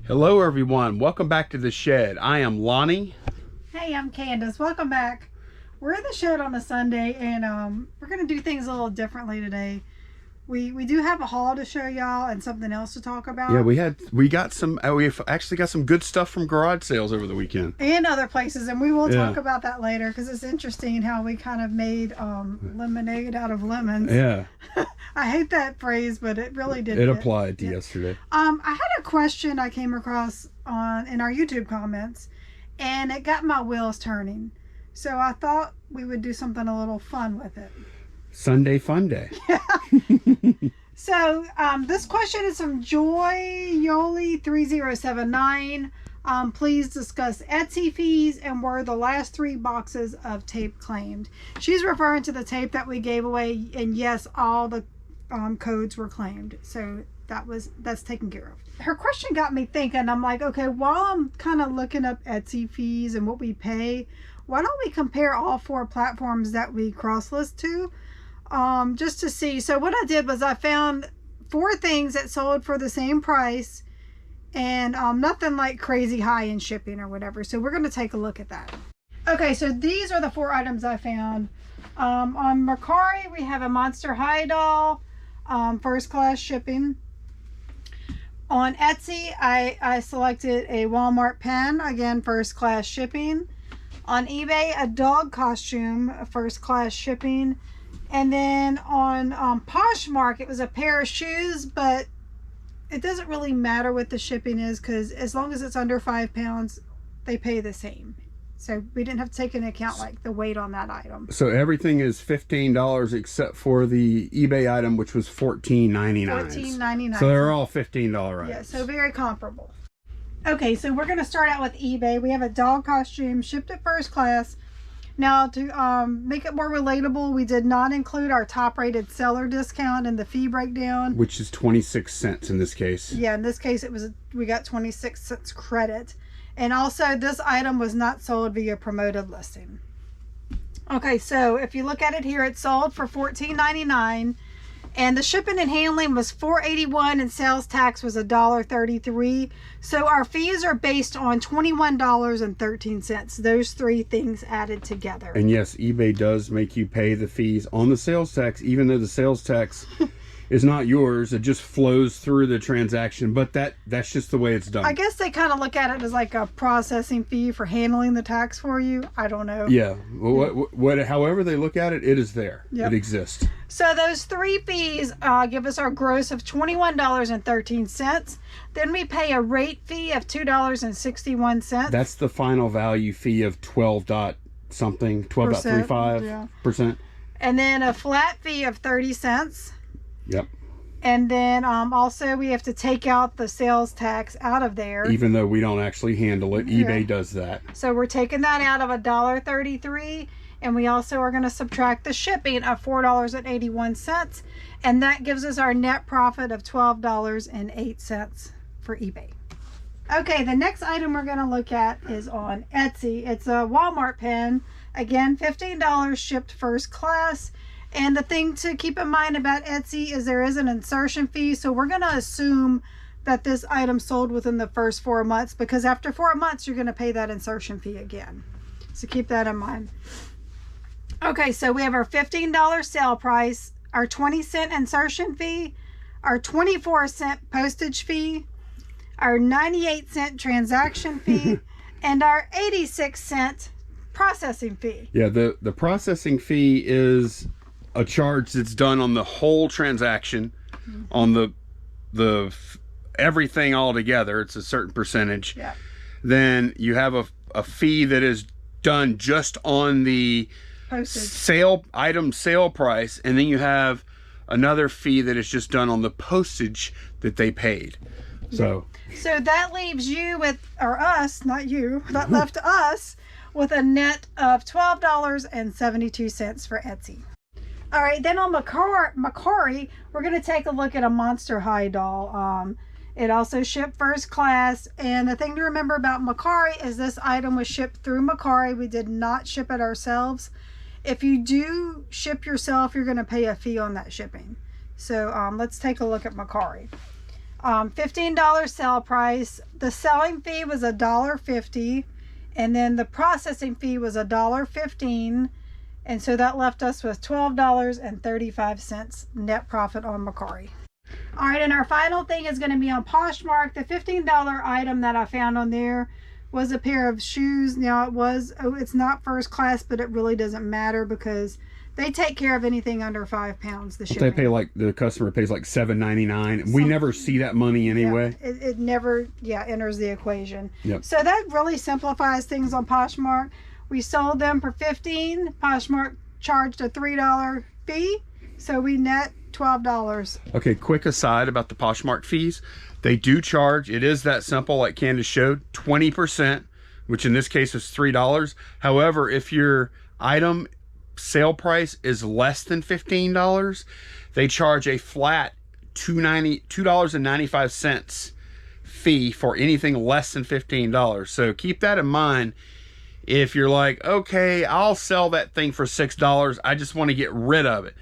Hello everyone, welcome back to the shed. I am Lonnie. Hey, I'm Candace. Welcome back. We're in the shed on a Sunday, and we're going to do things a little differently today. We do have a haul to show y'all and something else to talk about. Yeah, we've actually got some good stuff from garage sales over the weekend. And other places, and we will talk about that later because it's interesting how we kind of made lemonade out of lemons. Yeah. I hate that phrase, but it really did. It applied to yesterday. I had a question I came across in our YouTube comments, and it got my wheels turning. So I thought we would do something a little fun with it. Sunday fun day. Yeah. So this question is from Joy Yoli 3079. Please discuss Etsy fees and were the last 3 boxes of tape claimed. She's referring to the tape that we gave away, and yes, all the codes were claimed. So that's taken care of. Her question got me thinking. I'm like, okay, while I'm kind of looking up Etsy fees and what we pay, why don't we compare all 4 platforms that we cross-list to? Just to see. So what I did was I found 4 things that sold for the same price and nothing like crazy high in shipping or whatever. So we're going to take a look at that. Okay, so these are the 4 items I found. On Mercari, we have a Monster High doll, first class shipping. On Etsy, I selected a Walmart pen, again, first class shipping. On eBay, a dog costume, first class shipping. And then on POSHMARK, it was a pair of shoes, but it doesn't really matter what the shipping is because as long as it's under 5 pounds, they pay the same. So we didn't have to take into account like the weight on that item. So everything is $15 except for the eBay item, which was $14.99. $14.99. So they're all $15 items. Yeah, so very comparable. Okay, so we're going to start out with eBay. We have a dog costume shipped at first class. Now, to make it more relatable, we did not include our top-rated seller discount in the fee breakdown. Which is 26 cents in this case. Yeah, in this case, we got 26 cents credit. And also, this item was not sold via promoted listing. Okay, so if you look at it here, it sold for $14.99. And the shipping and handling was $4.81 and sales tax was $1.33. So our fees are based on $21.13. Those 3 things added together. And yes, eBay does make you pay the fees on the sales tax, even though the sales tax is not yours. It just flows through the transaction, but that's just the way it's done. I guess they kind of look at it as like a processing fee for handling the tax for you. I don't know. Yeah. Well, however they look at it, it is there. Yep. It exists. So those 3 fees give us our gross of $21.13. Then we pay a rate fee of $2.61. That's the final value fee of 12.35%. And then a flat fee of 30 cents. Yep. And then also we have to take out the sales tax out of there. Even though we don't actually handle it, eBay does that. So we're taking that out of $1.33. And we also are going to subtract the shipping of $4.81. And that gives us our net profit of $12.08 for eBay. Okay, the next item we're going to look at is on Etsy. It's a Walmart pen. Again, $15 shipped first class. And the thing to keep in mind about Etsy is there is an insertion fee. So we're going to assume that this item sold within the first 4 months, because after 4 months, you're going to pay that insertion fee again. So keep that in mind. Okay, so we have our $15 sale price, our 20-cent insertion fee, our 24-cent postage fee, our 98-cent transaction fee, and our 86-cent processing fee. Yeah, the processing fee is a charge that's done on the whole transaction, on the everything all together. It's a certain percentage. Yeah. Then you have a fee that is done just on the postage item sale price, and then you have another fee that is just done on the postage that they paid. So that leaves you with, or us, not you, that left us with a net of $12.72 for Etsy. All right, then on Mercari, we're going to take a look at a Monster High doll. It also shipped first class, and the thing to remember about Mercari is this item was shipped through Mercari. We did not ship it ourselves. If you do ship yourself, you're going to pay a fee on that shipping. So let's take a look at Mercari. $15 sale price. The selling fee was $1.50, and then the processing fee was $1.15, and so that left us with $12.35 net profit on MERCARI. All right, and our final thing is going to be on Poshmark. The $15 item that I found on there was a pair of shoes. Now it's not first class, but it really doesn't matter because they take care of anything under 5 pounds. The shipping. They pay like the customer pays like $7.99. We never see that money anyway. Yeah, it never enters the equation. Yep. So that really simplifies things on Poshmark. We sold them for $15. Poshmark charged a $3 fee, so we net $12. Okay, quick aside about the Poshmark fees. They do charge, it is that simple, like Candace showed, 20%, which in this case is $3. However, if your item sale price is less than $15, they charge a flat $2.95 fee for anything less than $15. So keep that in mind. If you're like, okay, I'll sell that thing for $6, I just want to get rid of it.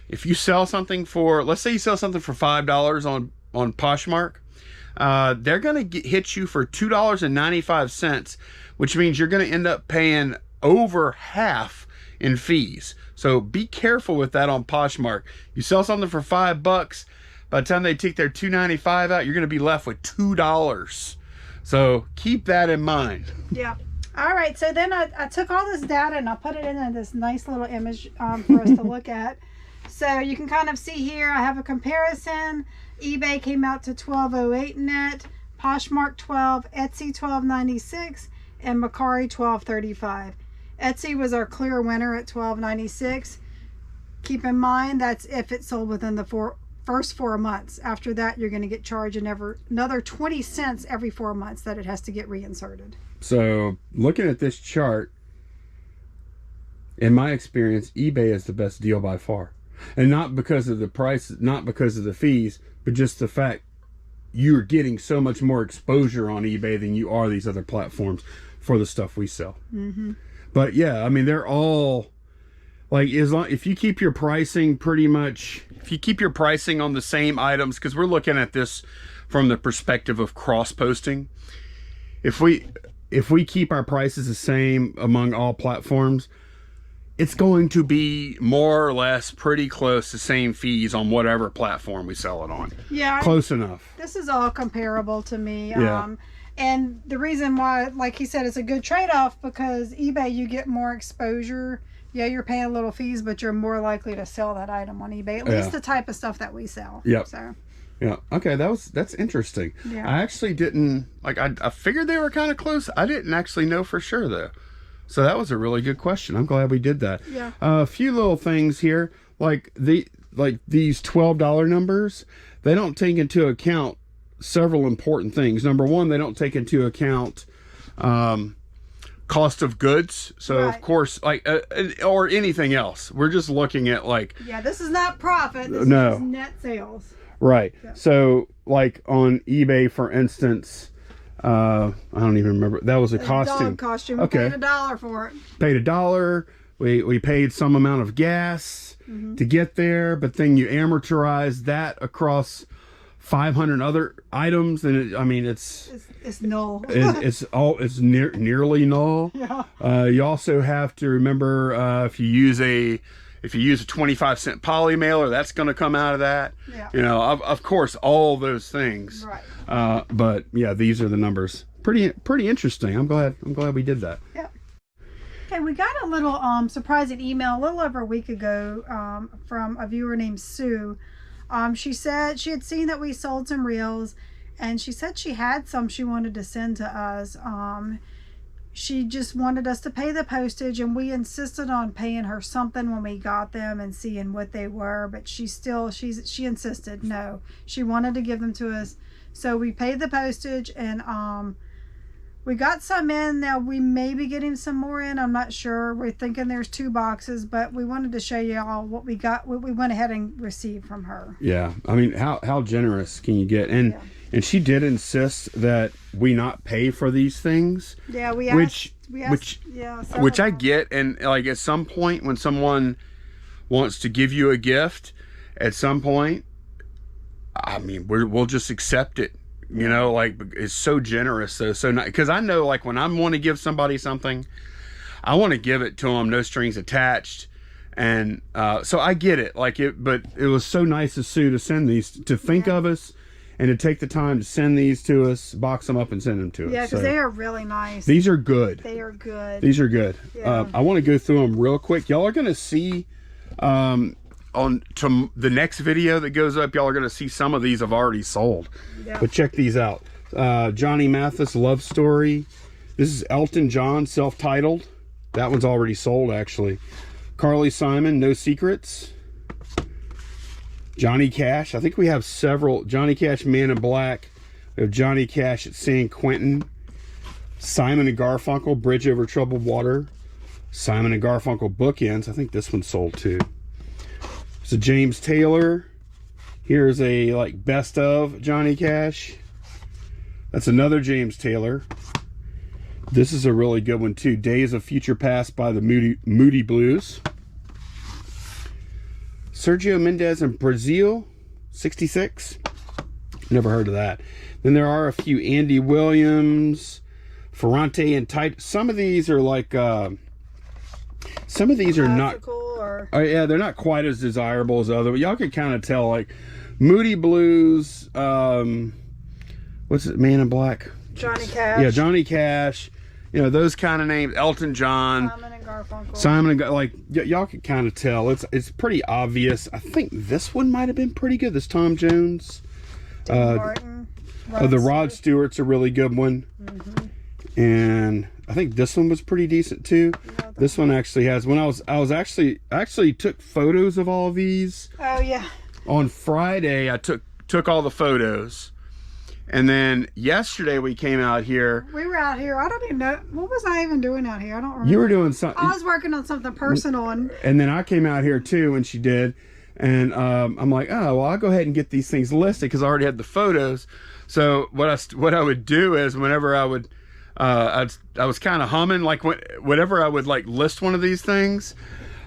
If you sell something for, let's say you sell something for $5 on Poshmark, they're going to hit you for $2.95, which means you're going to end up paying over half in fees. So be careful with that on Poshmark. You sell something for $5, by the time they take their $2.95 out, you're going to be left with $2. So keep that in mind. Yeah. All right. So then I took all this data and I put it in this nice little image for us to look at. So you can kind of see here, I have a comparison. eBay came out to $12.08 net, Poshmark $12, Etsy $12.96, and MERCARI $12.35. Etsy was our clear winner at $12.96. Keep in mind that's if it sold within the first 4 months. After that, you're going to get charged another 20 cents every 4 months that it has to get reinserted. So looking at this chart, in my experience, eBay is the best deal by far. And not because of the price, not because of the fees, but just the fact you're getting so much more exposure on eBay than you are these other platforms for the stuff we sell. Mm-hmm. But yeah, I mean, they're all like, if you keep your pricing if you keep your pricing on the same items, because we're looking at this from the perspective of cross-posting. If we keep our prices the same among all platforms, it's going to be more or less pretty close to same fees on whatever platform we sell it on. Yeah. Close enough. This is all comparable to me. Yeah. And the reason why, like he said, it's a good trade-off because eBay, you get more exposure. Yeah, you're paying a little fees, but you're more likely to sell that item on eBay. At least the type of stuff that we sell. Yep. So. Yeah. Okay. that's interesting. Yeah. I actually didn't, like, I figured they were kind of close. I didn't actually know for sure though. So that was a really good question. I'm glad we did that. Yeah. A few little things here, like these $12 numbers, they don't take into account several important things. Number one, they don't take into account cost of goods. So right. Of course, like or anything else. We're just looking at like, yeah, this is not profit. This is just net sales. Right. Yeah. So like on eBay, for instance, I don't even remember. That was a costume. Dog costume. Okay. We paid $1 for it. Paid $1. We paid some amount of gas to get there, but then you amortize that across 500 other items, and it's null. it's nearly null. Yeah. You also have to remember if you use a 25-cent poly mailer, that's going to come out of that. Yeah. You know, of course, all those things. Right. But yeah, these are the numbers. Pretty interesting. I'm glad we did that. Yeah. Okay, we got a little surprising email a little over a week ago from a viewer named Sue. She said she had seen that we sold some reels, and she said she had some she wanted to send to us. She just wanted us to pay the postage, and we insisted on paying her something when we got them and seeing what they were, but she insisted no. She wanted to give them to us. So we paid the postage, and we got some in. Now we may be getting some more in. I'm not sure. We're thinking there's 2 boxes, but we wanted to show you all what we got, what we went ahead and received from her. Yeah. I mean, how generous can you get? And she did insist that we not pay for these things. Yeah, which I get. And like at some point when someone wants to give you a gift, at some point I mean, we'll just accept it. You know, like, it's so generous, so nice. Because I know, like, when I want to give somebody something, I want to give it to them, no strings attached. And so I get it, like, but it was so nice of Sue to send these, to think of us, and to take the time to send these to us, box them up and send them to us. Yeah, because they are really nice. These are good. They are good. These are good. Yeah. I want to go through them real quick. Y'all are going to see on to the next video that goes up, y'all are going to see some of these have already sold. Yeah. But check these out. Johnny Mathis, Love Story. This is Elton John, self-titled. That one's already sold, actually. Carly Simon, No Secrets. Johnny Cash. I think we have several. Johnny Cash, Man in Black. We have Johnny Cash at San Quentin. Simon and Garfunkel, Bridge Over Troubled Water. Simon and Garfunkel, Bookends. I think this one sold too. So James Taylor. Here's a like best of Johnny Cash. That's another James Taylor. This is a really good one too. Days of Future Past by the Moody Blues. Sergio Mendes in Brazil, 66. Never heard of that. Then there are a few Andy Williams, Ferrante and Tight. Some of these are like, some of these are not, yeah, they're not quite as desirable as other. Y'all can kind of tell, like Moody Blues, what's it, Man in Black? Johnny Cash. Yeah, Johnny Cash. You know, those kind of names. Elton John. Simon and Garfunkel. Simon and like, y'all can kind of tell. It's pretty obvious. I think this one might have been pretty good. This Tom Jones. Martin. The Rod Stewart's a really good one. And I think this one was pretty decent too. This one actually has, when I was actually took photos of all of these. Oh yeah. On Friday I took all the photos. And then yesterday we came out here. We were out here. I don't even know. What was I even doing out here? I don't remember. You were doing something. I was working on something personal. And then I came out here too when she did. And I'm like, oh, well, I'll go ahead and get these things listed because I already had the photos. So what I would do is whenever I would, I was kind of humming, like whenever I would like list one of these things,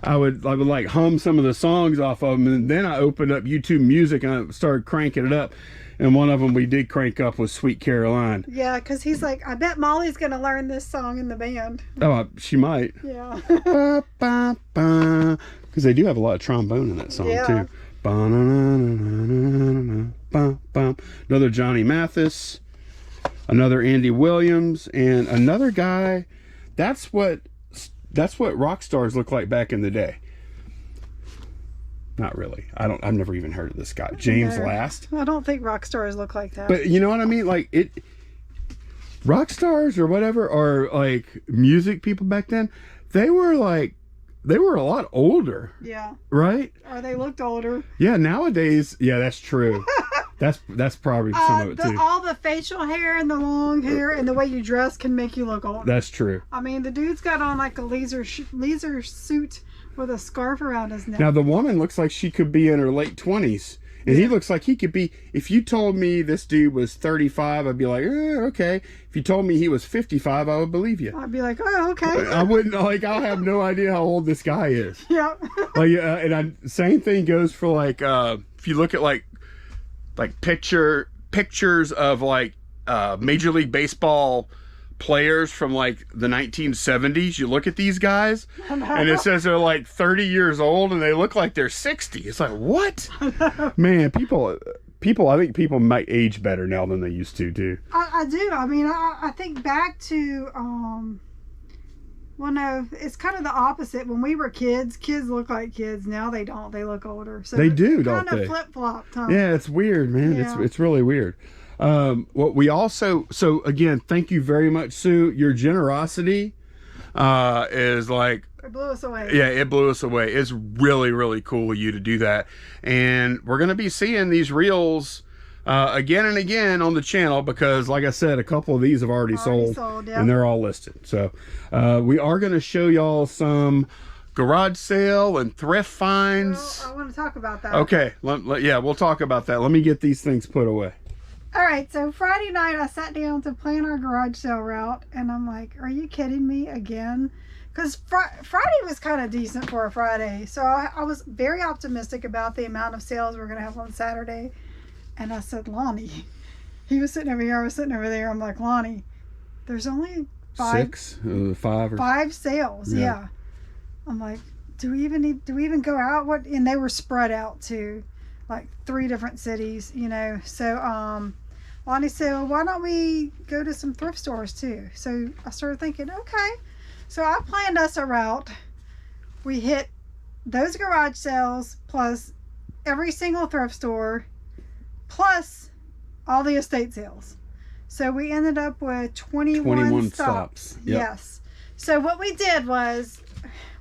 I would like hum some of the songs off of them. And then I opened up YouTube Music and I started cranking it up. And one of them we did crank up was Sweet Caroline. Yeah, because he's like, I bet Molly's going to learn this song in the band. Oh, she might. Yeah. Because they do have a lot of trombone in that song, too. Another Johnny Mathis. Another Andy Williams. And another guy. That's what rock stars look like back in the day. Not really. I've never even heard of this guy. James Last. I don't think rock stars look like that. But you know what I mean? Like rock stars or whatever, or like music people back then, they were a lot older. Yeah. Right? Or they looked older. Yeah, nowadays, yeah, that's true. That's probably some of it too. All the facial hair and the long hair and the way you dress can make you look older. That's true. I mean, the dude's got on like a leisure suit with a scarf around his neck. Now the woman looks like she could be in her late 20s. And he looks like he could be, if you told me this dude was 35, I'd be like, okay. If you told me he was 55, I would believe you. I'd be like, oh, okay. I wouldn't, like, I'll have no idea how old this guy is. Yeah. Same thing goes for like, if you look at like pictures of like Major League Baseball players from like the 1970s, you look at these guys and it says they're like 30 years old and they look like they're 60. It's like, what? Man, people, I think people might age better now than they used to too. I do. I mean, I think back to well, no, it's kind of the opposite. When we were kids look like kids. Now they don't. They look older. So they do, don't they? Kind of flip-flopped, huh? Yeah, it's weird, man. Yeah. It's really weird. What we also, so again, thank you very much, Sue. Your generosity is like, it blew us away. Yeah, it blew us away. It's really, really cool of you to do that. And we're going to be seeing these reels again and again on the channel because, like I said, a couple of these have already sold yeah. And they're all listed. So we are going to show y'all some garage sale and thrift finds. Well, I want to talk about that. Okay, yeah, we'll talk about that. Let me get these things put away. All right, so Friday night I sat down to plan our garage sale route, and I'm like, are you kidding me again? Because Friday was kind of decent for a Friday, so I was very optimistic about the amount of sales we're going to have on Saturday. And I said, Lonnie, he was sitting over here, I was sitting over there. I'm like, Lonnie, there's only five sales. Yeah. I'm like, do we even go out? What? And they were spread out to like 3 different cities, you know. So Lonnie said, well, why don't we go to some thrift stores too? So I started thinking, okay. So I planned us a route. We hit those garage sales plus every single thrift store plus all the estate sales. So we ended up with 21 stops. Yep. Yes. So what we did was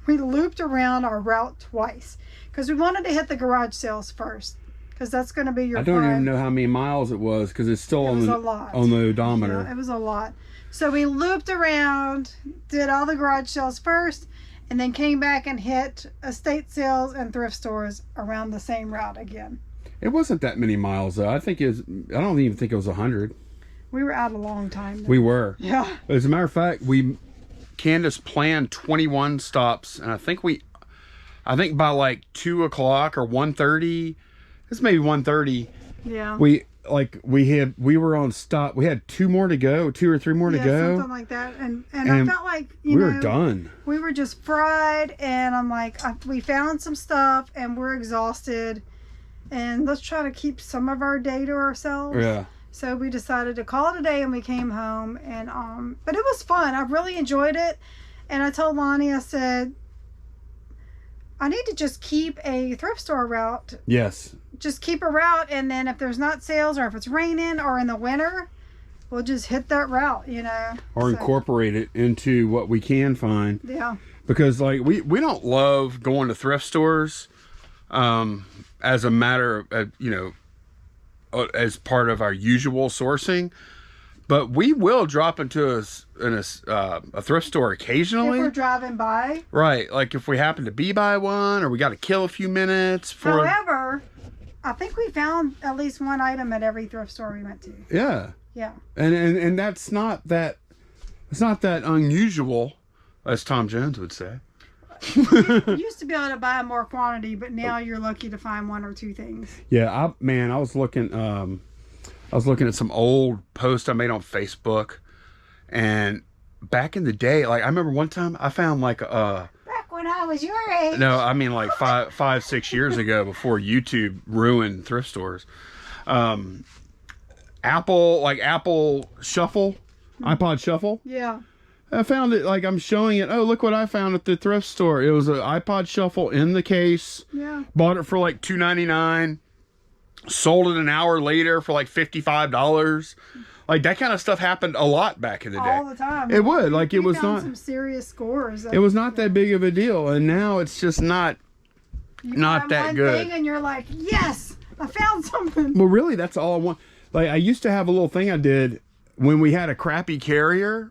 we looped around our route twice because we wanted to hit the garage sales first because that's going to be your I don't even know how many miles it was because it's still on the odometer. Yeah, it was a lot. So we looped around, did all the garage sales first, and then came back and hit estate sales and thrift stores around the same route again. It wasn't that many miles though. I don't even think it was 100. We were out a long time though. We were. Yeah. As a matter of fact, Candace planned 21 stops, and I think by like 2 o'clock or 1:30, it's maybe 1:30. Yeah. We were on stop. We had 2 more to go, 2 or 3 more to go. Something like that. And I felt like, we were done. We were just fried, and I'm like, we found some stuff, and we're exhausted, and let's try to keep some of our day to ourselves. Yeah. So we decided to call it a day, and we came home, and but it was fun. I really enjoyed it, and I told Lonnie, I said, I need to just keep a thrift store route. Yes. Just keep a route, and then if there's not sales or if it's raining or in the winter, we'll just hit that route, you know. Or incorporate it into what we can find. Yeah. Because like we don't love going to thrift stores as a matter of, you know, as part of our usual sourcing, but we will drop into a thrift store occasionally if we're driving by. Right, like if we happen to be by one, or we got to kill a few minutes for. However, I think we found at least one item at every thrift store we went to. Yeah. Yeah. And that's not that. It's not that unusual, as Tom Jones would say. You used to be able to buy more quantity, but now you're lucky to find 1 or 2 things. Yeah, I was looking at some old posts I made on Facebook, and back in the day, like I remember one time I found like back when I was your age. No, I mean like 6 years ago, before YouTube ruined thrift stores. Apple Shuffle, iPod Shuffle. Yeah. I found it, like I'm showing it. Oh, look what I found at the thrift store. It was an iPod Shuffle in the case. Yeah. Bought it for like $2.99. Sold it an hour later for like $55. Like that kind of stuff happened a lot back in the day. All the time. It would. Like it was found not some serious scores. It was not that big of a deal, and now it's just not that good. Thing and you're like, yes, I found something. Well, really, that's all I want. Like I used to have a little thing I did when we had a crappy carrier.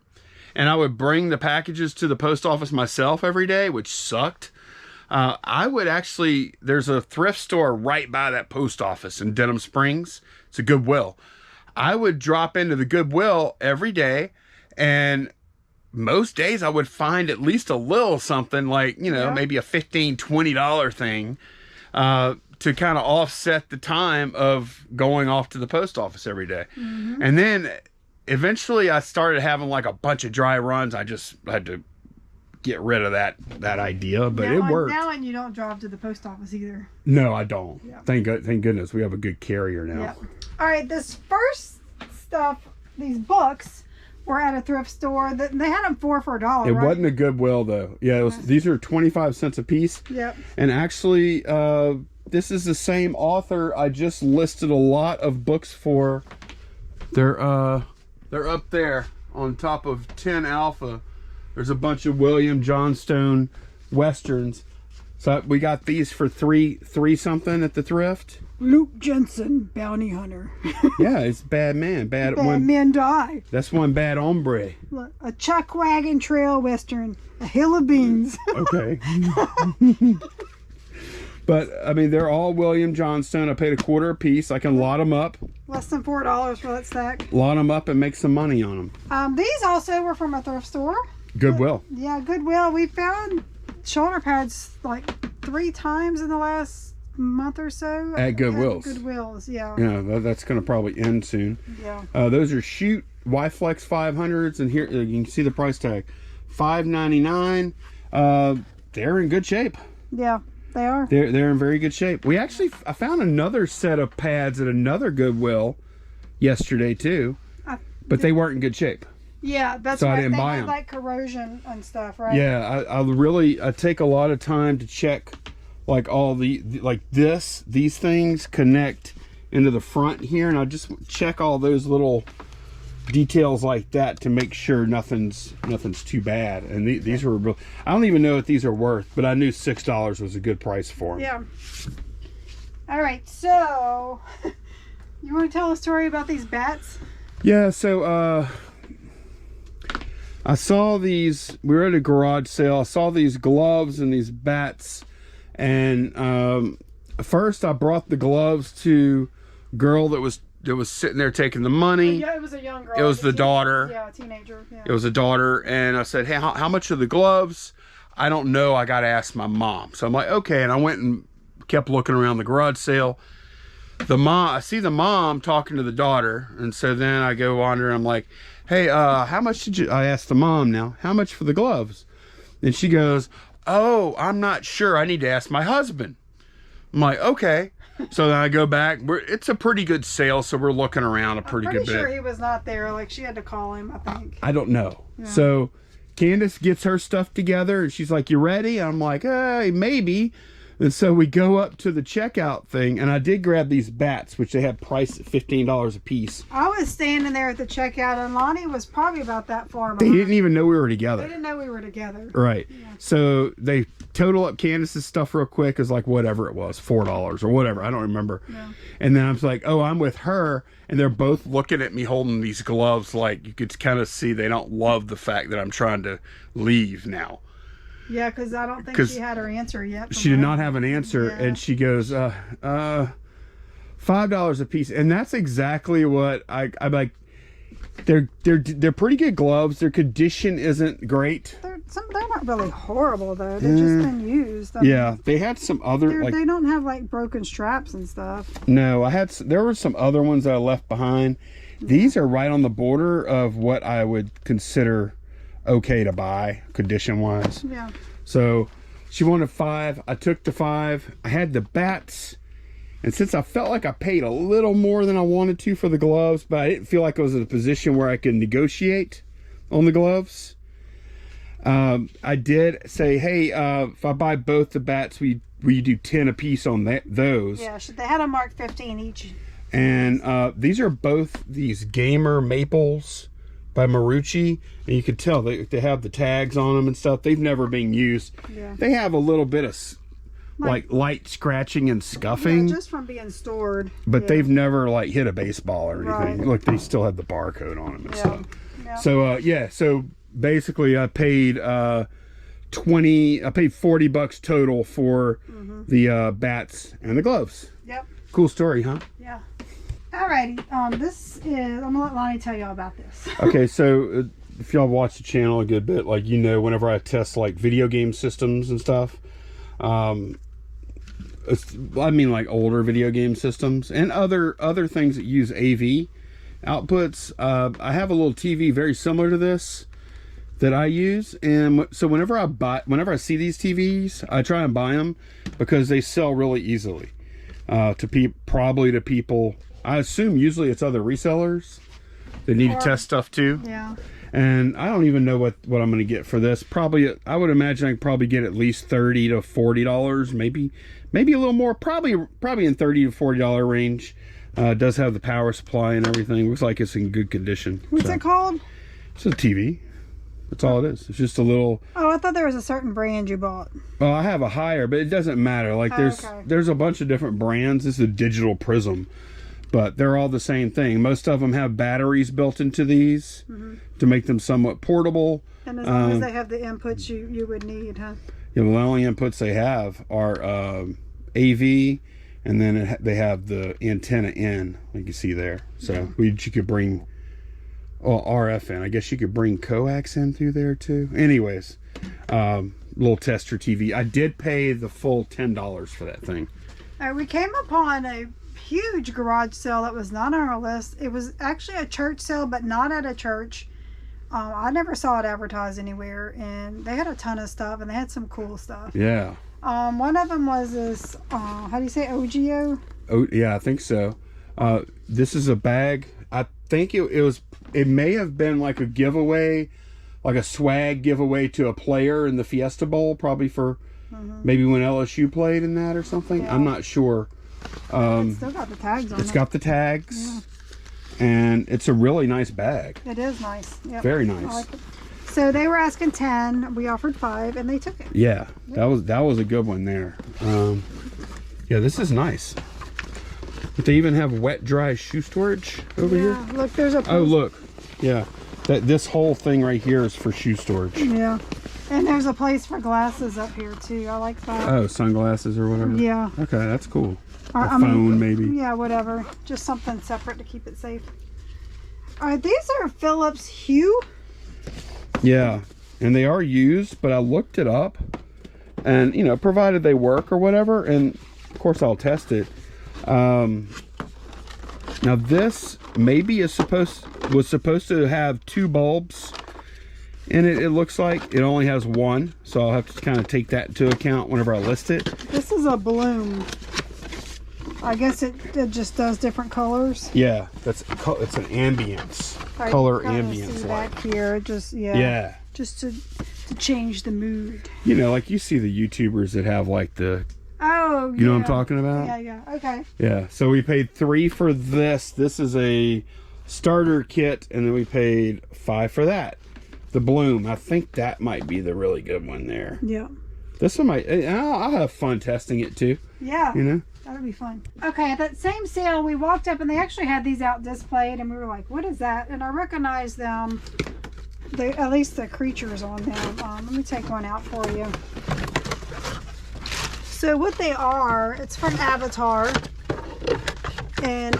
And I would bring the packages to the post office myself every day, which sucked. There's a thrift store right by that post office in Denham Springs. It's a Goodwill. I would drop into the Goodwill every day, and most days I would find at least a little something, like, you know, maybe a $15, $20 thing to kind of offset the time of going off to the post office every day. Mm-hmm. And then eventually I started having like a bunch of dry runs. I just had to get rid of that idea, but it worked. Now and you don't drive to the post office either. No, I don't. Yeah. Thank goodness we have a good carrier now. Yeah. All right, this first stuff, these books, were at a thrift store. They had them for $4. It wasn't a Goodwill though. Yeah, it was. These are 25 cents a piece. Yep. And actually, this is the same author I just listed a lot of books for. They're up there on top of 10 Alpha. There's a bunch of William Johnstone Westerns. So we got these for three something at the thrift. Luke Jensen, Bounty Hunter. Yeah, it's Bad Man. Bad Men Die. That's one bad hombre. A Chuck Wagon Trail Western. A Hill of Beans. Okay. But, I mean, they're all William Johnstone. I paid $0.25 a piece. I can lot them up. Less than $4 for that stack. Lot them up and make some money on them. These also were from a thrift store. Goodwill. Yeah, Goodwill. We found shoulder pads like 3 times in the last month or so at Goodwill's. Goodwill's, yeah. Yeah, that's going to probably end soon. Yeah. Those are Shoot Y-Flex 500s, and here you can see the price tag, $5.99. They're in good shape. Yeah, they are. They're in very good shape. I found another set of pads at another Goodwill yesterday too, but they weren't in good shape. Yeah, that's so right. I didn't buy them. Like corrosion and stuff, right? Yeah, I take a lot of time to check, like all these things connect into the front here, and I just check all those little details like that to make sure nothing's too bad. And these were real. I don't even know what these are worth, but I knew $6 was a good price for them. Yeah. All right, so you want to tell a story about these bats? Yeah, so I saw these, we were at a garage sale, I saw these gloves and these bats, and first I brought the gloves to a girl that was sitting there taking the money. Yeah, it was a young girl. It was the daughter. Yeah, a teenager. Yeah. It was a daughter, and I said, hey, how much are the gloves? I don't know, I gotta ask my mom. So I'm like, okay, and I went and kept looking around the garage sale. I see the mom talking to the daughter, and so then I go on her, I'm like, hey, how much did I asked the mom now, how much for the gloves? And she goes, oh, I'm not sure, I need to ask my husband. I'm like, okay. So then I go back, it's a pretty good sale, so we're looking around a pretty good bit. I'm pretty sure he was not there, like she had to call him, I think. I don't know. Yeah. So Candace gets her stuff together, and she's like, you ready? I'm like, hey, maybe. And so we go up to the checkout thing, and I did grab these bats, which they had priced at $15 a piece. I was standing there at the checkout, and Lonnie was probably about that far They behind. didn't even know we were together. They didn't know we were together. Right. Yeah. So they total up Candace's stuff real quick, is like whatever it was, $4 or whatever. I don't remember. Yeah. And then I was like, oh, I'm with her. And they're both looking at me holding these gloves, like you could kind of see they don't love the fact that I'm trying to leave now. Yeah, because I don't think she had her answer yet. She did not have an answer, yeah. And she goes, $5 a piece. And that's exactly what I'm like. They're pretty good gloves. Their condition isn't great. They're not really horrible though. They've just been used. Yeah, they had some other they don't have like broken straps and stuff. No, there were some other ones that I left behind. Yeah. These are right on the border of what I would consider okay to buy condition wise. Yeah. So she wanted 5. I took the 5. I had the bats. And since I felt like I paid a little more than I wanted to for the gloves, but I didn't feel like I was in a position where I could negotiate on the gloves, I did say, hey, if I buy both the bats, we do 10 a piece on those. Yeah, they had them marked 15 each. And these are both these Gamer Maples by Marucci. And you could tell they have the tags on them and stuff. They've never been used. Yeah. They have a little bit of like light scratching and scuffing, just from being stored, but they've never like hit a baseball or anything. Right. Look, they still have the barcode on them and stuff. Yeah. So so basically I paid $40 total for the bats and the gloves. Yep. Cool story, huh? Yeah. Alrighty, I'm gonna let Lonnie tell y'all about this. Okay, so if y'all watch the channel a good bit, like, you know, whenever I test like video game systems and stuff, I mean like older video game systems and other things that use AV outputs, I have a little TV very similar to this that I use, and so whenever I see these TVs, I try and buy them because they sell really easily probably to people. I assume usually it's other resellers that need to test stuff too. Yeah. And I don't even know what I'm going to get for this. Probably, I would imagine I could probably get at least $30 to $40, maybe a little more. Probably in $30 to $40 range. It does have the power supply and everything. Looks like it's in good condition. What's it called? It's a TV. That's all it is. It's just a little. Oh, I thought there was a certain brand you bought. Well, I have a higher, but it doesn't matter. Like there's a bunch of different brands. This is a digital prism, but they're all the same thing. Most of them have batteries built into these to make them somewhat portable. And as long as they have the inputs you would need, huh? Yeah, well, the only inputs they have are AV, and then they have the antenna in, like you see there. So you could bring RF in. I guess you could bring coax in through there too. Anyways, little tester TV. I did pay the full $10 for that thing. We came upon a huge garage sale that was not on our list. It was actually a church sale, but not at a church. I never saw it advertised anywhere, and they had a ton of stuff, and they had some cool stuff. Yeah. One of them was this, how do you say, OGO? Oh, yeah, I think so. This is a bag. I think it may have been like a giveaway, like a swag giveaway to a player in the Fiesta Bowl, probably for maybe when LSU played in that or something. Yeah. I'm not sure. It's still got the tags on it. It's got the tags. Yeah. And it's a really nice bag. It is nice. Yep. Very nice. I like it. So they were asking 10. We offered 5, and they took it. Yeah, yep. that was a good one there. Yeah, this is nice. But they even have wet, dry shoe storage over here. Look, there's a. Oh, look. Yeah, this whole thing right here is for shoe storage. Yeah, and there's a place for glasses up here too. I like that. Oh, sunglasses or whatever. Yeah. Okay, that's cool. Or, a phone, maybe. Yeah, whatever. Just something separate to keep it safe. All right, these are Philips Hue. Yeah, and they are used, but I looked it up, and you know, provided they work or whatever, and of course I'll test it. Now this maybe was supposed to have 2 bulbs in it. It looks like it only has 1, so I'll have to kind of take that into account whenever I list it. This is a bloom. I guess it just does different colors. Yeah, it's an ambience, color ambience. Back here, just just to change the mood. You know, like you see the YouTubers that have like the. Oh, you know what I'm talking about? Yeah, okay. Yeah, so we paid 3 for this. This is a starter kit, and then we paid 5 for that. The bloom. I think that might be the really good one there. Yeah. This one might. I'll have fun testing it too. Yeah. You know. That'll be fun. Okay, at that same sale, we walked up and they actually had these out displayed, and we were like, "What is that?" And I recognized them. At least the creatures on them. Let me take one out for you. So what they are, it's from Avatar, and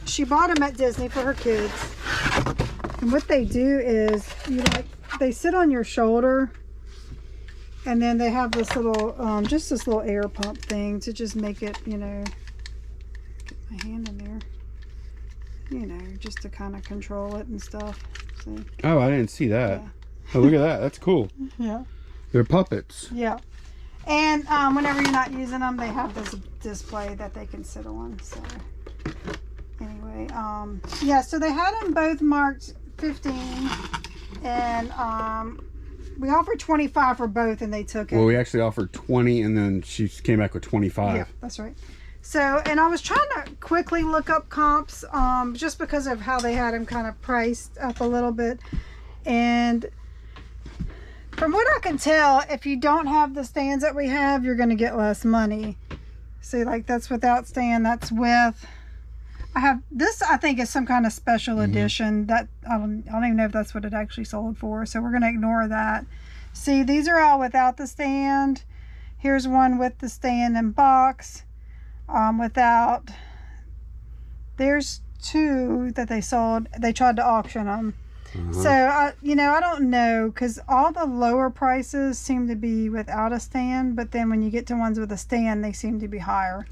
she bought them at Disney for her kids. And what they do is, they sit on your shoulder, and then they have this little, just this little air pump thing to just make it, get my hand in there, just to kind of control it and stuff. See? Oh, I didn't see that. Yeah. Oh, look at that. That's cool. Yeah. They're puppets. Yeah. And whenever you're not using them, they have this display that they can sit on. So anyway, yeah, so they had them both marked 15, and we offered 25 for both, and they took it. Well, we actually offered 20, and then she came back with 25. Yeah, that's right. So, and I was trying to quickly look up comps, just because of how they had them kind of priced up a little bit, and from what I can tell, if you don't have the stands that we have, you're going to get less money. See, like that's without stand, that's with. I have this. I think is some kind of special edition that I don't even know if that's what it actually sold for. So we're going to ignore that. See, these are all without the stand. Here's one with the stand and box. Without. There's 2 that they sold. They tried to auction them. So, I don't know, because all the lower prices seem to be without a stand, but then when you get to ones with a stand, they seem to be higher.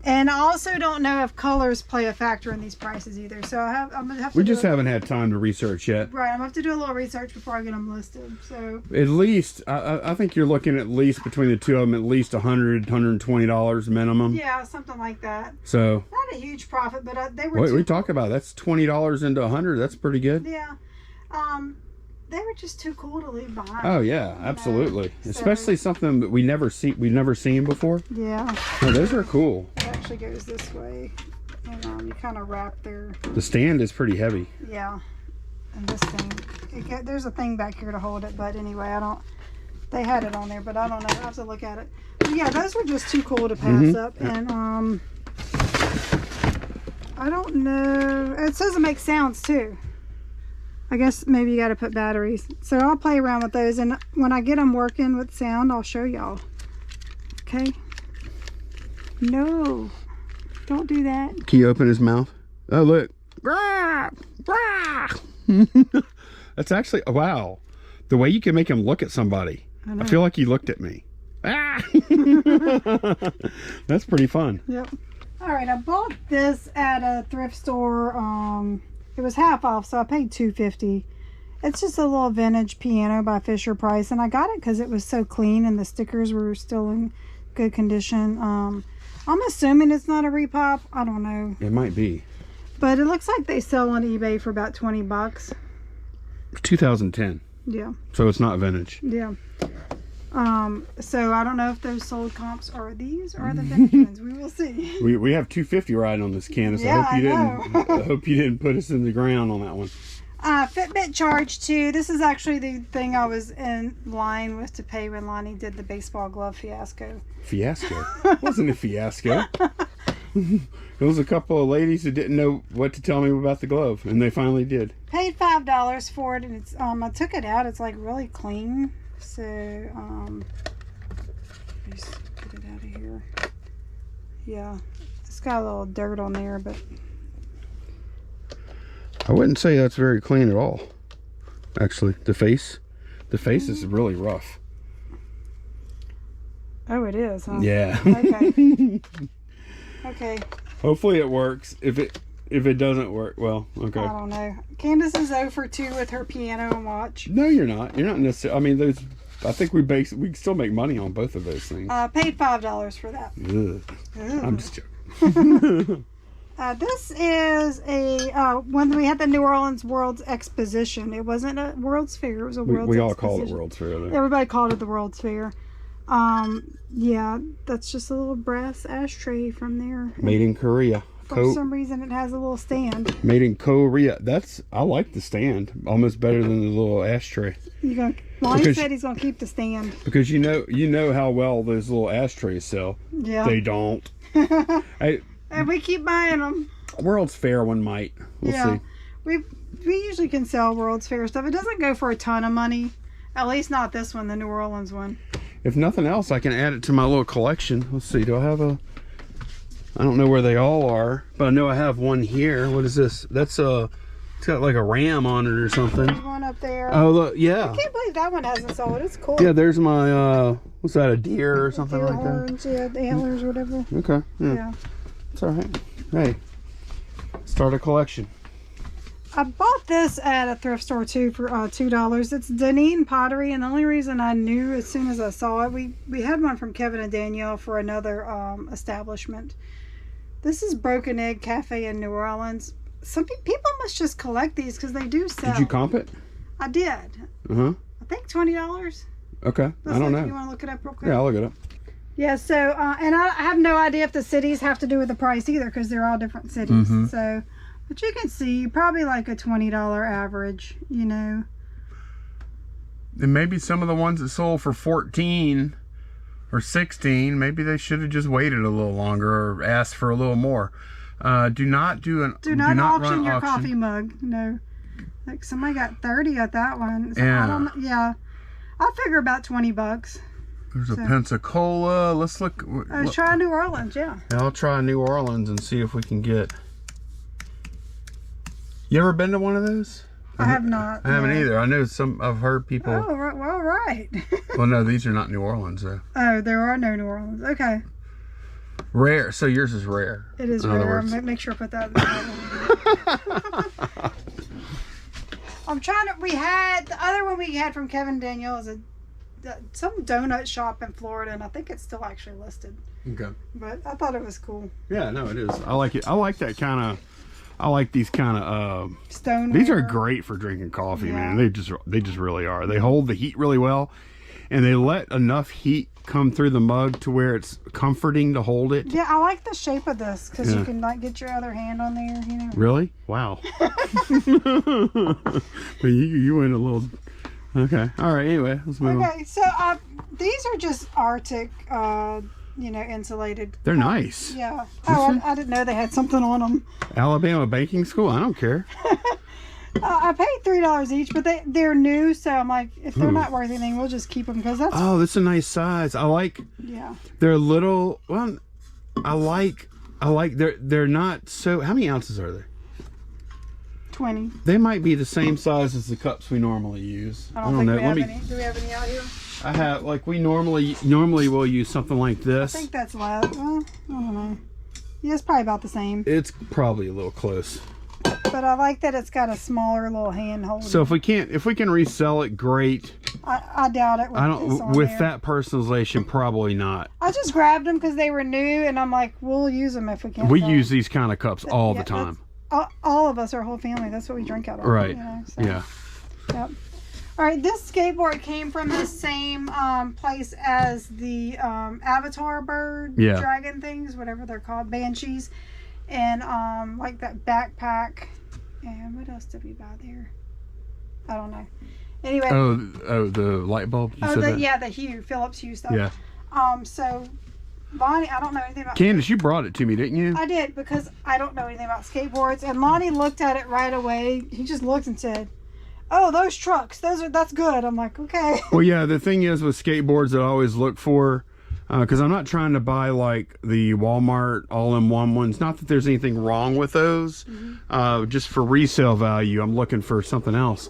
And I also don't know if colors play a factor in these prices either. So I'm going to have to We just haven't had time to research yet. Right, I'm going to have to do a little research before I get them listed. So at least, I think you're looking at least between the 2 of them, at least $100, $120 minimum. Yeah, something like that. So not a huge profit, but they were. What we talk about, that's $20 into 100. That's pretty good. Yeah. They were just too cool to leave behind. Oh yeah, absolutely. So, especially something that we've never seen before. Yeah. Oh, those are cool. It actually goes this way, and you kind of wrap there. The stand is pretty heavy. Yeah. And this thing, there's a thing back here to hold it, but anyway, they had it on there, but I don't know. I have to look at it. But yeah, those were just too cool to pass up, and I don't know. It says it makes sounds too. I guess maybe you got to put batteries. So I'll play around with those, and when I get them working with sound, I'll show y'all. Okay? No. Don't do that. Can you open his mouth? Oh, look. That's actually, wow. The way you can make him look at somebody. I feel like he looked at me. Ah! That's pretty fun. Yep. All right, I bought this at a thrift store. It was half off, so I paid $2.50. It's just a little vintage piano by Fisher Price, and I got it because it was so clean and the stickers were still in good condition. I'm assuming it's not a repop. I don't know. It might be. But it looks like they sell on eBay for about 20 bucks. 2010. Yeah. So it's not vintage. Yeah. So I don't know if those sold comps are these or the vintage ones. We will see. We have 250 riding on this Candace. Yeah, I hope you didn't put us in the ground on that one. Fitbit Charge 2. This is actually the thing I was in line with to pay when Lonnie did the baseball glove fiasco. Fiasco? It wasn't a fiasco. There was a couple of ladies who didn't know what to tell me about the glove, and they finally did. Paid $5 for it, and it's I took it out. It's like really clean. So let's get it out of here. Yeah, it's got a little dirt on there, but I wouldn't say that's very clean at all. Actually, the face is really rough. Oh, it is, huh? Yeah. Okay. Okay. Hopefully it works. If it doesn't work, well, okay. I don't know. Candace is 0 for 2 with her piano and watch. No, you're not. You're not necessarily. I mean, those. I think we can still make money on both of those things. Paid $5 for that. Ugh. I'm just joking. This is a when we had the New Orleans World's Exposition. It wasn't a World's Fair. It was a World's We all Exposition. call it World's Fair, though. Everybody called it the World's Fair. Yeah, that's just a little brass ashtray from there. Made in Korea. For some reason, it has a little stand. Made in Korea. I like the stand almost better than the little ashtray. Lonnie said he's gonna keep the stand because you know how well those little ashtrays sell. Yeah, they don't. And we keep buying them. World's Fair one might. We'll see. We usually can sell World's Fair stuff. It doesn't go for a ton of money. At least not this one, the New Orleans one. If nothing else, I can add it to my little collection. Let's see. Do I have a? I don't know where they all are, but I know I have one here. What is this? That's it's got like a ram on it or something. There's one up there. Oh, look, yeah. I can't believe that one hasn't sold. It's cool. Yeah, there's my what's that? A deer or something like horns, that? Yeah, the antlers or whatever. Okay. Yeah. It's all right. Hey, start a collection. I bought this at a thrift store too for $2. It's Deneen pottery, and the only reason I knew as soon as I saw it, we had one from Kevin and Danielle for another establishment. This is Broken Egg Cafe in New Orleans. Some people must just collect these because they do sell. Did you comp it? I did. I think $20. Okay. I don't know. You want to look it up real quick? Yeah, I'll look it up. Yeah, so, and I have no idea if the cities have to do with the price either because they're all different cities. So, but you can see probably like a $20 average, you know. And maybe some of the ones that sold for 14 or 16, maybe they should have just waited a little longer or asked for a little more. Do not auction your coffee mug. No. Like somebody got 30 at that one. So yeah. I don't know. Yeah. I figure about $20. There's a Pensacola. Let's look. Let's try New Orleans, yeah. I'll try New Orleans and see if we can get. You ever been to one of those? I have not. I haven't either. I know I've heard people. Oh, right. Well, no, these are not New Orleans, though. Oh, there are no New Orleans. Okay. Rare. So yours is rare. It is rare. I'm gonna make sure I put that in the I'm trying to. The other one we had from Kevin and Danielle is some donut shop in Florida, and I think it's still actually listed. Okay. But I thought it was cool. Yeah, no, it is. I like it. I like that kind of. I like these kind of stone. These are great for drinking coffee, man. They just really are. They hold the heat really well, and they let enough heat come through the mug to where it's comforting to hold it. Yeah, I like the shape of this because you can like get your other hand on there, you know. Really? Wow. But you went a little. Okay. All right. Anyway, let's move on. Okay, so these are just Arctic, insulated. They're nice. Yeah. Oh, I didn't know they had something on them. Alabama Baking School. I don't care. I paid $3 each, but they're new, so I'm like, if they're not worth anything, we'll just keep them because that's. Oh, that's a nice size. I like. Yeah. They're little. Well, I like. They're not so. How many ounces are they? $20. They might be the same size as the cups we normally use. I don't think know. we have any. Do we have any out here? I have, like, we normally will use something like this. I think that's less. Well, I don't know. Yeah, it's probably about the same. It's probably a little close. But I like that it's got a smaller little hand holder. So if we can resell it, great. I doubt it. With that personalization, probably not. I just grabbed them because they were new, and I'm like, we'll use them if we can. We use these kind of cups all the time. All of us, our whole family, that's what we drink out of. Right. You know, so. Yeah. Yep. All right, this skateboard came from the same place as the Avatar bird dragon things, whatever they're called, banshees, and like that backpack. And what else did we buy there? I don't know. Anyway. Oh, the light bulb. The Hue, Philips Hue stuff. Yeah. So Lonnie, I don't know anything about. Candace, you brought it to me, didn't you? I did, because I don't know anything about skateboards, and Lonnie looked at it right away. He just looked and said, "Oh, those trucks, that's good." I'm like, okay. Well, yeah, the thing is with skateboards that I always look for, because I'm not trying to buy like the Walmart all-in-one ones. Not that there's anything wrong with those. Just for resale value, I'm looking for something else.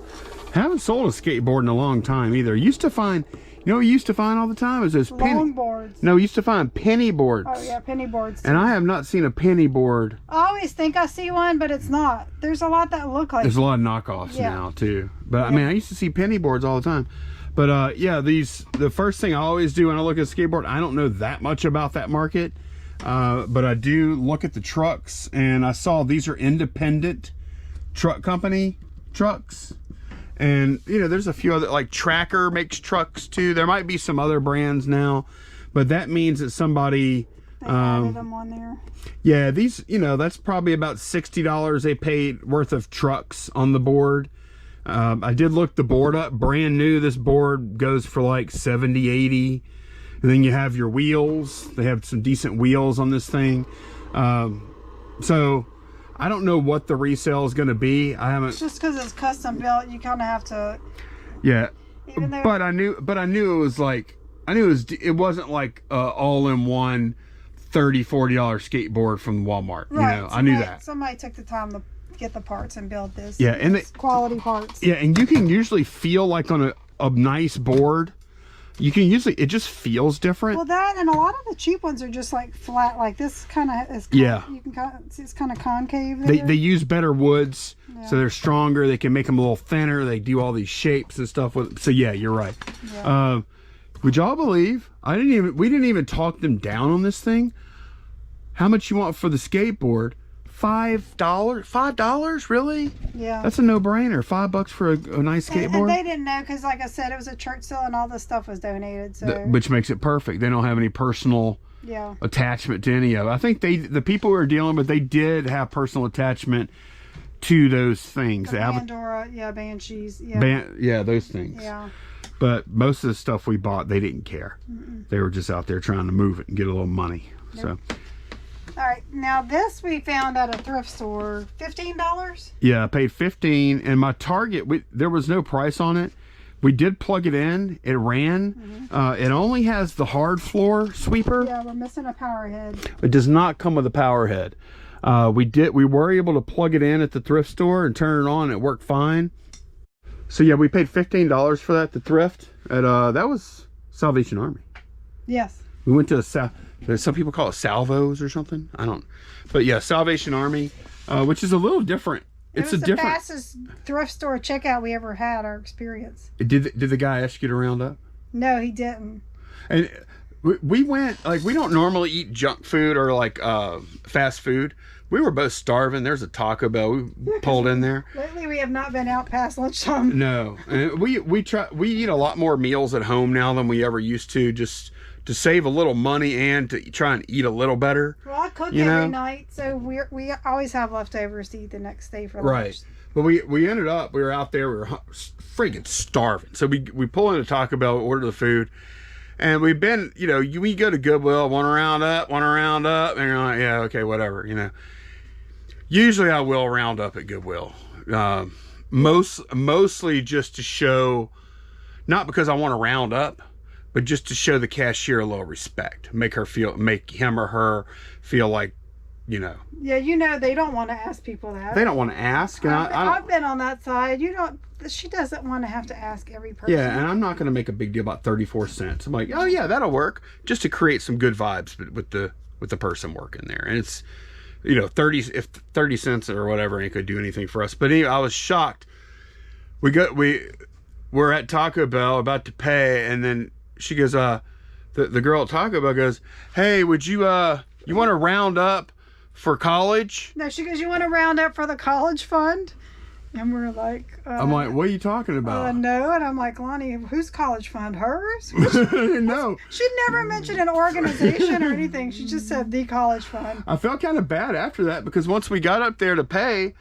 Haven't sold a skateboard in a long time either. Used to find, you know what we used to find all the time is those long boards. No, we used to find penny boards. Oh yeah, penny boards. And I have not seen a penny board. I always think I see one, but it's not. There's a lot that look like. There's a lot of knockoffs now too. But I mean, I used to see penny boards all the time. But yeah, the first thing I always do when I look at a skateboard, I don't know that much about that market, but I do look at the trucks, and I saw these are independent truck company trucks. And you know, there's a few other, like Tracker makes trucks too. There might be some other brands now, but that means that somebody added them on there. Yeah, these, you know, that's probably about $60 they paid worth of trucks on the board. I did look the board up, brand new. This board goes for like 70, 80. And then you have your wheels. They have some decent wheels on this thing. So I don't know what the resale is going to be. I haven't. Just because it's custom built, you kind of have to. Yeah, but I knew it was like, it wasn't like all-in-one $30, $40 skateboard from Walmart. Right. You know, I knew that. Somebody took the time to get the parts and build this. Yeah, and it's quality parts. Yeah, and you can usually feel like on a nice board. You can usually, it just feels different. Well, that and a lot of the cheap ones are just like flat. Like this kind of is. You can kind of see it's kind of concave. There. They use better woods, so they're stronger. They can make them a little thinner. They do all these shapes and stuff with. So yeah, you're right. Yeah. Would y'all believe we didn't even talk them down on this thing? How much you want for the skateboard? $5? Really? Yeah. That's a no-brainer. $5 for a nice skateboard. And they didn't know, because like I said, it was a church sale and all this stuff was donated. So which makes it perfect. They don't have any personal attachment to any of it. I think the people we were dealing with, they did have personal attachment to those things. The Pandora, Banshees. Those things. Yeah. But most of the stuff we bought, they didn't care. They were just out there trying to move it and get a little money. Yep. So. All right, now this we found at a thrift store, $15. Yeah, I paid $15, and my Target, there was no price on it. We did plug it in. It ran. It only has the hard floor sweeper. Yeah, we're missing a power head. It does not come with a power head. We were able to plug it in at the thrift store and turn it on. It worked fine. So yeah, we paid $15 for that at the thrift. That was Salvation Army. Yes. We went to some people call it Salvos or something. I don't. But yeah, Salvation Army, which is a little different. It's the fastest thrift store checkout we ever had. Our experience. Did the guy ask you to round up? No, he didn't. And we went, like, we don't normally eat junk food or like fast food. We were both starving. There's a Taco Bell. We pulled in there. Lately, we have not been out past lunchtime. No, and we eat a lot more meals at home now than we ever used to, just to save a little money and to try and eat a little better. Well, I cook every night, so we always have leftovers to eat the next day for lunch. Right. But we ended up, we were out there, we were freaking starving. So we pull into Taco Bell, order the food, and we've been, you know, we go to Goodwill, want to round up, and you're like, yeah, okay, whatever, you know. Usually I will round up at Goodwill. Mostly just to show, not because I want to round up, but just to show the cashier a little respect, make him or her feel like, you know. Yeah, you know they don't want to ask people that. They don't want to ask. And I've been on that side. She doesn't want to have to ask every person. Yeah, and I'm not going to make a big deal about 34 cents. I'm like, oh yeah, that'll work, just to create some good vibes with the person working there. And it's, you know, 30 cents or whatever ain't gonna do anything for us. But anyway, I was shocked. We're at Taco Bell about to pay, and then she goes, the girl at Taco Bell goes, hey, would you want to round up for college? No, she goes, you want to round up for the college fund? And we're like, I'm like, what are you talking about? No. And I'm like, Lonnie, whose college fund? Hers? No. She never mentioned an organization or anything. She just said the college fund. I felt kind of bad after that, because once we got up there to pay,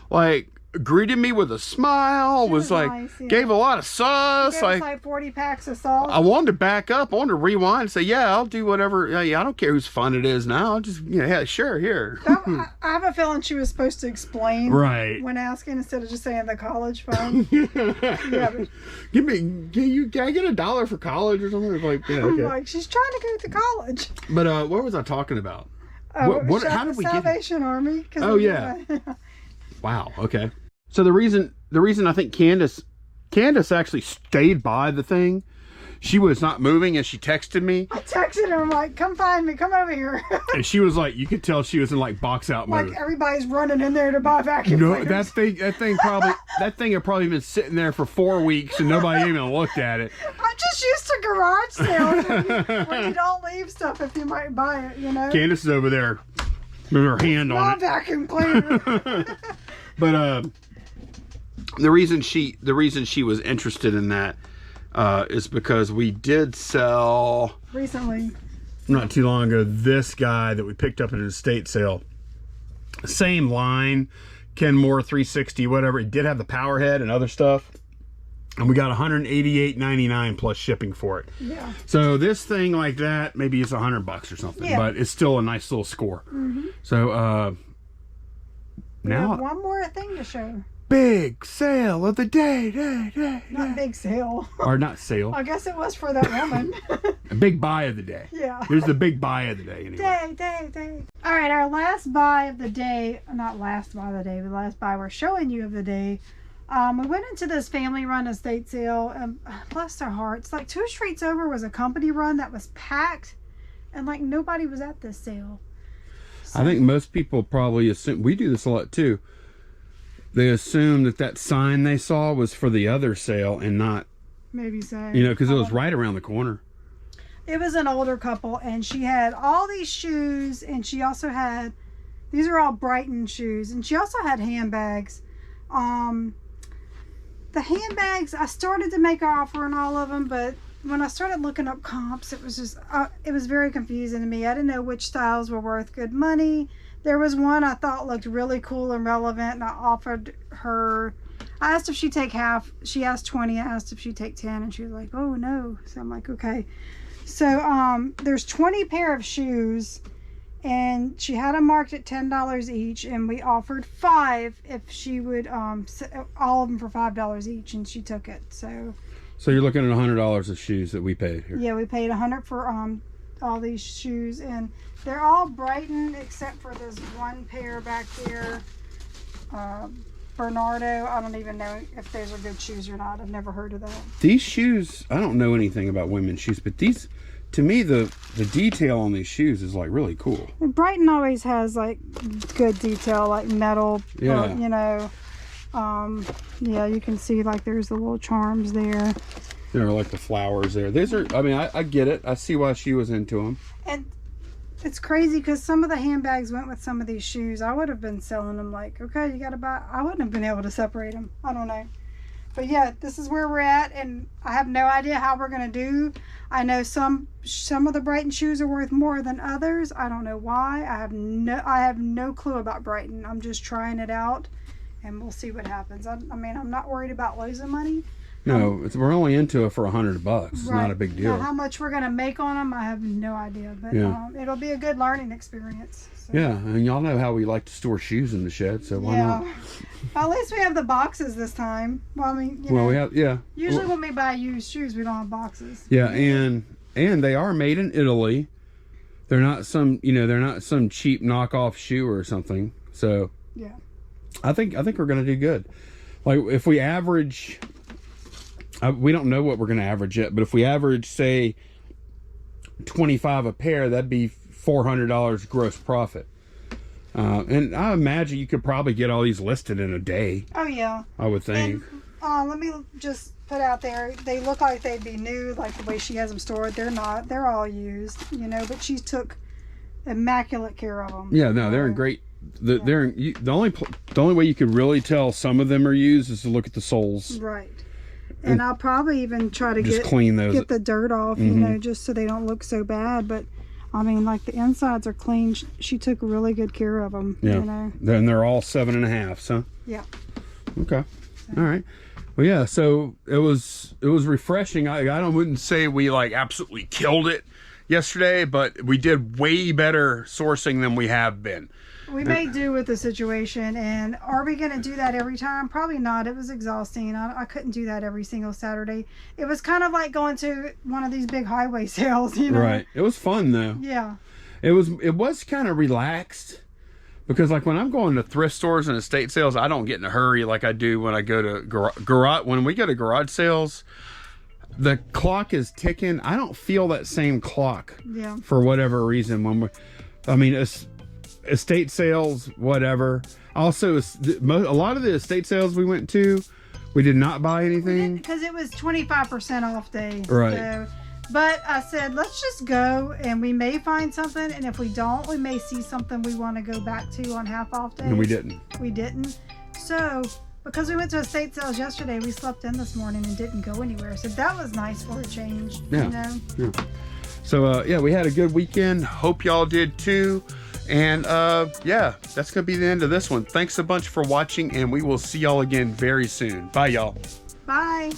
like, greeted me with a smile, was like, nice, yeah. Gave a lot of sauce, like 40 packs of sauce. I wanted to back up, I wanted to rewind and say, yeah, I'll do whatever. Yeah, I don't care whose fun it is now. I'll just, yeah, sure, here. I have a feeling she was supposed to explain, right, when asking, instead of just saying the college fund. Yeah, but, can I get $1 for college or something? Like, yeah, okay. I'm like, she's trying to go to college. But what was I talking about? How did we get Salvation Army? Oh yeah. Wow. Okay. So the reason I think Candace actually stayed by the thing, she was not moving, and she texted me. I texted her, I'm like, come find me, come over here. And she was like, you could tell she was in like box out mode. Like everybody's running in there to buy vacuum cleaners. That thing had probably been sitting there for 4 weeks and nobody even looked at it. I'm just used to garage sales when you don't leave stuff if you might buy it, you know. Candace is over there with her hand on it. Vacuum cleaner. But the reason she was interested in that is because we did sell recently, not too long ago, this guy that we picked up at an estate sale. Same line, Kenmore 360, whatever. It did have the power head and other stuff, and we got $188.99 plus shipping for it. Yeah. So this thing like that, maybe it's $100 or something, yeah, but it's still a nice little score. Mm-hmm. So we have one more thing to show. Big sale of the day. Not big sale. Or not sale. I guess it was for that woman. A big buy of the day. Yeah. There's the big buy of the day anyway. Day. All right, our last buy of the day, not last buy of the day, but last buy we're showing you of the day. We went into this family-run estate sale, and bless their hearts, like 2 streets over was a company run that was packed, and like nobody was at this sale. So, I think most people probably assume, we do this a lot too, they assume that sign they saw was for the other sale and not, maybe so, you know, because it was right around the corner. It was an older couple, and she had all these shoes, and she also had, these are all Brighton shoes, and she also had handbags. The handbags, I started to make an offer on all of them, but when I started looking up comps, it was just, it was very confusing to me. I didn't know which styles were worth good money. There was one I thought looked really cool and relevant, and I offered her, I asked if she'd take half. She asked 20. I asked if she'd take 10, and she was like, oh no. So I'm like, okay. So there's 20 pair of shoes, and she had them marked at $10 each, and we offered 5 if she would all of them for $5 each, and she took it. So you're looking at $100 of shoes that we paid here. Yeah, we paid $100 for all these shoes, and they're all Brighton except for this one pair back there, Bernardo. I don't even know if those are good shoes or not. I've never heard of that. These shoes, I don't know anything about women's shoes, but these, to me, the detail on these shoes is like really cool. And Brighton always has like good detail, like metal, yeah, you know. Yeah, you can see like there's the little charms there. You know, like the flowers there. These are, I mean, I get it. I see why she was into them. And it's crazy because some of the handbags went with some of these shoes. I would have been selling them like, okay, you got to buy. I wouldn't have been able to separate them. I don't know. But yeah, this is where we're at, and I have no idea how we're going to do. I know some of the Brighton shoes are worth more than others. I don't know why. I have no clue about Brighton. I'm just trying it out, and we'll see what happens. I mean, I'm not worried about losing money. No, we're only into it for $100. It's right. Not a big deal. Now, how much we're going to make on them, I have no idea. But yeah, it'll be a good learning experience. So. Yeah, and y'all know how we like to store shoes in the shed, so why not? At least we have the boxes this time. Well, I mean, you know, we have, yeah. Usually when we buy used shoes, we don't have boxes. Yeah, and they are made in Italy. they're not some, you know, they're not some cheap knockoff shoe or something. So yeah, I think we're gonna do good. Like if we average, we don't know what we're gonna average yet, but if we average, say, 25 a pair, that'd be $400 gross profit. And I imagine you could probably get all these listed in a day. Oh yeah, I would think. And, let me just put out there, they look like they'd be new, like the way she has them stored. They're not. They're all used, you know, but she took immaculate care of them. Yeah, no, they're in great. They're in, the only way you could really tell some of them are used is to look at the soles. Right. And I'll probably even try to just clean those, get the dirt off, you know, just so they don't look so bad. But I mean, like the insides are clean. She took really good care of them. Yeah. You know. Then they're all 7.5. Huh? Yeah. Okay. All right. Well, yeah. So it was refreshing. I wouldn't say we like absolutely killed it yesterday, but we did way better sourcing than we have been. We may do with the situation, and are we going to do that every time? Probably not. It was exhausting. I couldn't do that every single Saturday. It was kind of like going to one of these big highway sales, you know? Right. It was fun though. Yeah. It was kind of relaxed, because like when I'm going to thrift stores and estate sales, I don't get in a hurry like I do when I go to garage. When we go to garage sales, the clock is ticking. I don't feel that same clock. Yeah. For whatever reason, I mean, estate sales, whatever. Also, a lot of the estate sales we went to, we did not buy anything because it was 25% off day. Right. So, but I said, let's just go, and we may find something, and if we don't, we may see something we want to go back to on half off day. And we didn't. We didn't. So because we went to estate sales yesterday, we slept in this morning and didn't go anywhere. So that was nice for a change. Yeah. You know? Yeah. So yeah, we had a good weekend. Hope y'all did too. And yeah, that's gonna be the end of this one. Thanks a bunch for watching, and we will see y'all again very soon. Bye, y'all. Bye.